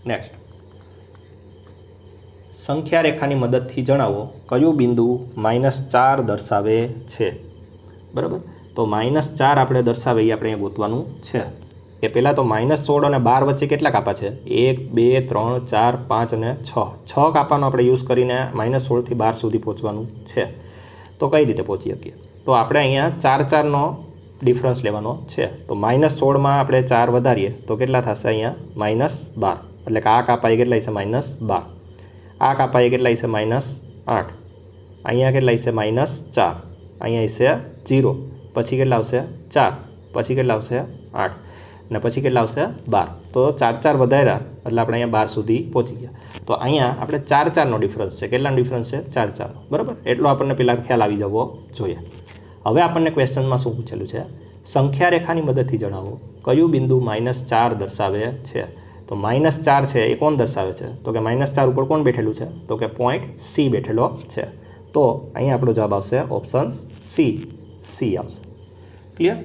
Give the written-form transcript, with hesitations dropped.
Next, સંખ્યા રેખાની મદદથી જણાવો કયું બિંદુ -4 દર્શાવે છે। બરાબર, તો -4 આપણે દર્શાવે એ આપણે અહીંયા ગોતવાનું છે કે પહેલાં તો -16 અને 12 વચ્ચે કેટલા કાપા છે? 1 2 3 4 5 અને 6 કાપાનો આપણે યુઝ કરીને -16 થી 12 સુધી પહોંચવાનું છે। તો કઈ રીતે પહોંચી શકીએ? તો આપણે અહીંયા 4 4નો ડિફરન્સ લેવાનો છે। તો -16માં આપણે 4 વધારીએ તો કેટલા થશે? અહીંયા -12, એટલે કે આ કાપાએ કેટલા છે? -12। આ કાપાએ કેટલા છે? -8। અહીંયા કેટલા છે? -4। અહીંયા છે 0, પછી કેટલા આવશે? 4, પછી કેટલા આવશે? 8, અને પછી કેટલા આવશે? 12। તો 4 4 વધાર્યા એટલે આપણે અહીંયા 12 સુધી પહોંચી ગયા। તો અહીંયા આપણે 4 4નો ડિફરન્સ છે। કેટલાનો ડિફરન્સ છે? 4 4નો, બરાબર। એટલો આપણને પહેલાં ખ્યાલ આવી જવો જોઈએ। હવે આપણને ક્વેશ્ચનમાં શું પૂછેલું છે? સંખ્યા રેખાની મદદથી જણાવો કયું બિંદુ -4 દર્શાવે છે। તો -4 છે એ કોણ દર્શાવે છે? તો કે -4 ઉપર કોણ બેઠેલું છે? તો કે પોઈન્ટ સી બેઠેલો છે। તો અહીંયા આપણો જવાબ આવશે ઓપ્શન સી આવશે। ક્લિયર?